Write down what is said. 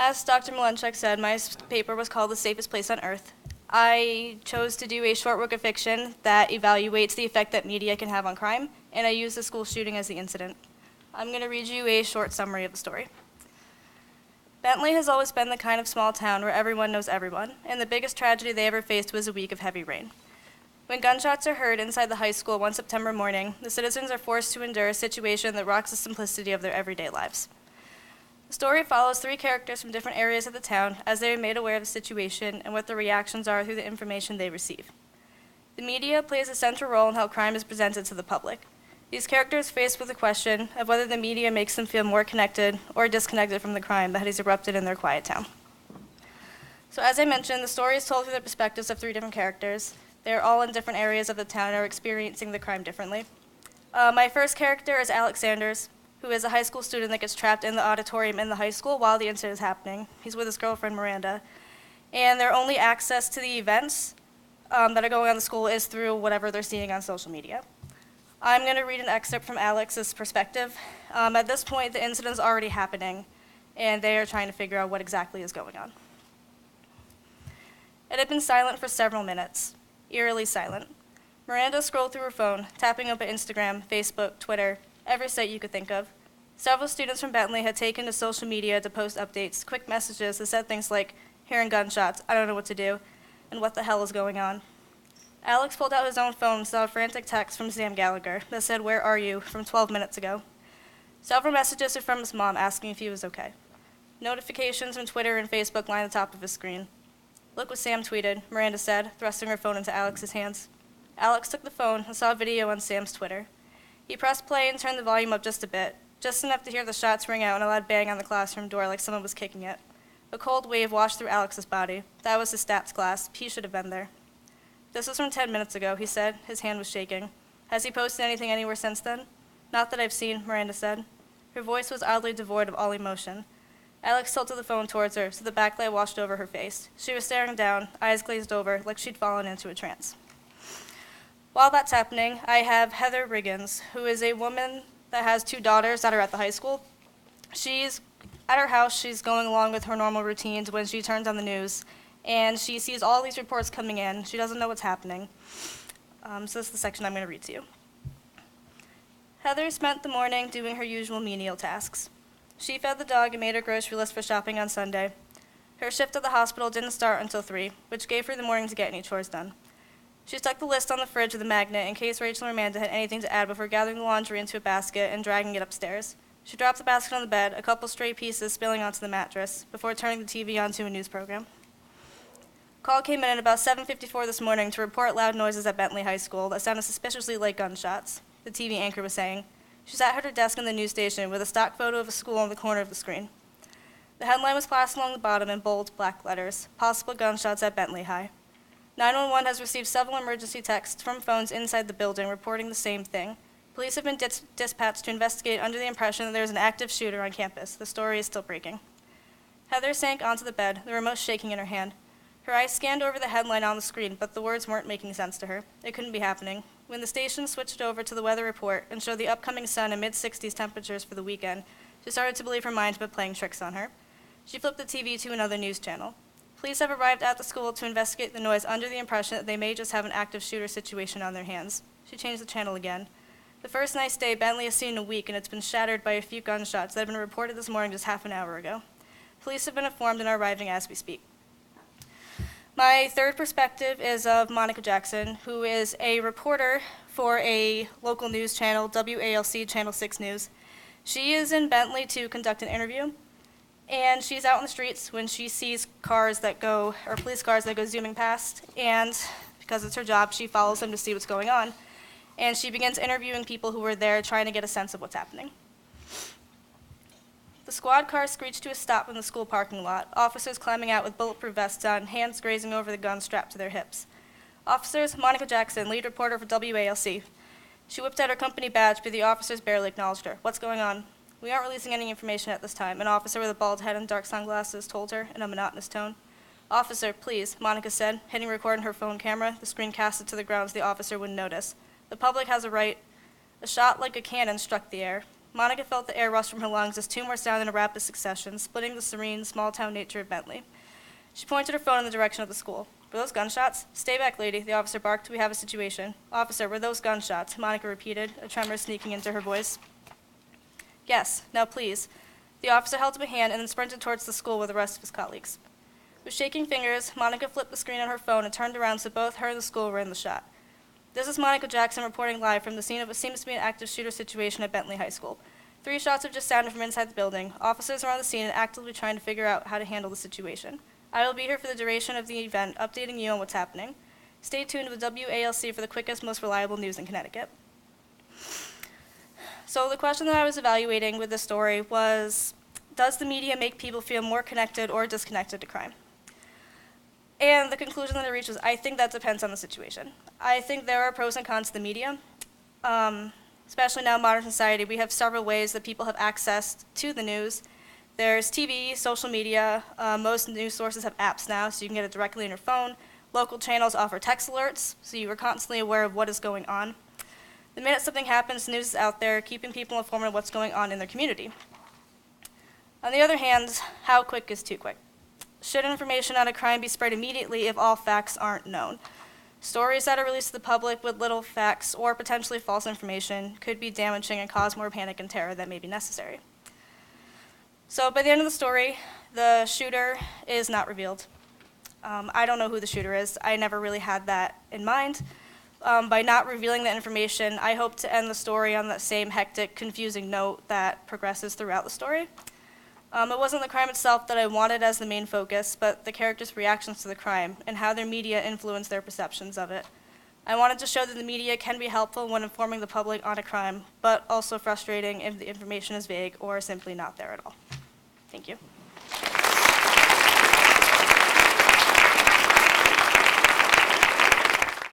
As Dr. Malenchuk said, my paper was called The Safest Place on Earth. I chose to do a short work of fiction that evaluates the effect that media can have on crime, and I used the school shooting as the incident. I'm going to read you a short summary of the story. Bentley has always been the kind of small town where everyone knows everyone, and the biggest tragedy they ever faced was a week of heavy rain. When gunshots are heard inside the high school one September morning, the citizens are forced to endure a situation that rocks the simplicity of their everyday lives. The story follows three characters from different areas of the town as they are made aware of the situation and what their reactions are through the information they receive. The media plays a central role in how crime is presented to the public. These characters are faced with the question of whether the media makes them feel more connected or disconnected from the crime that has erupted in their quiet town. So as I mentioned, the story is told through the perspectives of three different characters. They are all in different areas of the town and are experiencing the crime differently. My first character is Alex Sanders, who is a high school student that gets trapped in the auditorium in the high school while the incident is happening. He's with his girlfriend, Miranda, and their only access to the events that are going on in the school is through whatever they're seeing on social media. I'm going to read an excerpt from Alex's perspective. At this point, the incident is already happening, and they are trying to figure out what exactly is going on. It had been silent for several minutes, eerily silent. Miranda scrolled through her phone, tapping open Instagram, Facebook, Twitter, every site you could think of. Several students from Bentley had taken to social media to post updates, quick messages that said things like, "Hearing gunshots, I don't know what to do," and "What the hell is going on?" Alex pulled out his own phone and saw a frantic text from Sam Gallagher that said, "Where are you?" from 12 minutes ago. Several messages were from his mom asking if he was okay. Notifications from Twitter and Facebook lined the top of his screen. "Look what Sam tweeted," Miranda said, thrusting her phone into Alex's hands. Alex took the phone and saw a video on Sam's Twitter. He pressed play and turned the volume up just a bit, just enough to hear the shots ring out and a loud bang on the classroom door like someone was kicking it. A cold wave washed through Alex's body. That was his stats class. He should have been there. "This was from 10 minutes ago," he said. His hand was shaking. "Has he posted anything anywhere since then?" "Not that I've seen," Miranda said. Her voice was oddly devoid of all emotion. Alex tilted the phone towards her, so the backlight washed over her face. She was staring down, eyes glazed over, like she'd fallen into a trance. While that's happening, I have Heather Riggins, who is a woman that has two daughters that are at the high school. She's at her house, she's going along with her normal routines when she turns on the news, and she sees all these reports coming in. She doesn't know what's happening. So this is the section I'm going to read to you. Heather spent the morning doing her usual menial tasks. She fed the dog and made her grocery list for shopping on Sunday. Her shift at the hospital didn't start until 3, which gave her the morning to get any chores done. She stuck the list on the fridge with a magnet in case Rachel and Amanda had anything to add before gathering the laundry into a basket and dragging it upstairs. She dropped the basket on the bed, a couple stray pieces spilling onto the mattress, before turning the TV onto a news program. Call came in at about 7:54 this morning to report loud noises at Bentley High School that sounded suspiciously like gunshots, the TV anchor was saying. She sat at her desk in the news station with a stock photo of a school in the corner of the screen. The headline was plastered along the bottom in bold, black letters, "Possible gunshots at Bentley High." 911 has received several emergency texts from phones inside the building reporting the same thing. Police have been dispatched to investigate under the impression that there is an active shooter on campus. The story is still breaking. Heather sank onto the bed, the remote shaking in her hand. Her eyes scanned over the headline on the screen, but the words weren't making sense to her. It couldn't be happening. When the station switched over to the weather report and showed the upcoming sun and mid-60s temperatures for the weekend, she started to believe her mind had been playing tricks on her. She flipped the TV to another news channel. Police have arrived at the school to investigate the noise under the impression that they may just have an active shooter situation on their hands. She changed the channel again. The first nice day Bentley has seen in a week, and it's been shattered by a few gunshots that have been reported this morning just half an hour ago. Police have been informed and are arriving as we speak. My third perspective is of Monica Jackson, who is a reporter for a local news channel, WALC Channel 6 News. She is in Bentley to conduct an interview, and she's out in the streets when she sees police cars that go zooming past, and because it's her job, she follows them to see what's going on, and she begins interviewing people who were there trying to get a sense of what's happening. The squad car screeched to a stop in the school parking lot, officers climbing out with bulletproof vests on, hands grazing over the guns strapped to their hips. Officers, Monica Jackson, lead reporter for WALC. She whipped out her company badge, but the officers barely acknowledged her. "What's going on?" "We aren't releasing any information at this time," an officer with a bald head and dark sunglasses told her in a monotonous tone. "Officer, please," Monica said, hitting record on her phone camera, the screen casted to the ground so the officer wouldn't notice. "The public has a right." A shot like a cannon struck the air. Monica felt the air rush from her lungs as two more sounded in a rapid succession, splitting the serene, small-town nature of Bentley. She pointed her phone in the direction of the school. Were those gunshots? Stay back, lady, the officer barked. We have a situation. Officer, were those gunshots? Monica repeated, a tremor sneaking into her voice. Yes, now please. The officer held up a hand and then sprinted towards the school with the rest of his colleagues. With shaking fingers, Monica flipped the screen on her phone and turned around so both her and the school were in the shot. This is Monica Jackson reporting live from the scene of what seems to be an active shooter situation at Bentley High School. 3 shots have just sounded from inside the building. Officers are on the scene and actively trying to figure out how to handle the situation. I will be here for the duration of the event, updating you on what's happening. Stay tuned with WALC for the quickest, most reliable news in Connecticut. So the question that I was evaluating with this story was, does the media make people feel more connected or disconnected to crime? And the conclusion that I reached was, I think that depends on the situation. I think there are pros and cons to the media. Especially now in modern society, we have several ways that people have access to the news. There's TV, social media. Most news sources have apps now, so you can get it directly on your phone. Local channels offer text alerts, so you are constantly aware of what is going on. The minute something happens, the news is out there, keeping people informed of what's going on in their community. On the other hand, how quick is too quick? Should information on a crime be spread immediately if all facts aren't known? Stories that are released to the public with little facts or potentially false information could be damaging and cause more panic and terror than may be necessary. So by the end of the story, the shooter is not revealed. I don't know who the shooter is. I never really had that in mind. By not revealing that information, I hope to end the story on that same hectic, confusing note that progresses throughout the story. It wasn't the crime itself that I wanted as the main focus, but the characters' reactions to the crime and how their media influenced their perceptions of it. I wanted to show that the media can be helpful when informing the public on a crime, but also frustrating if the information is vague or simply not there at all. Thank you.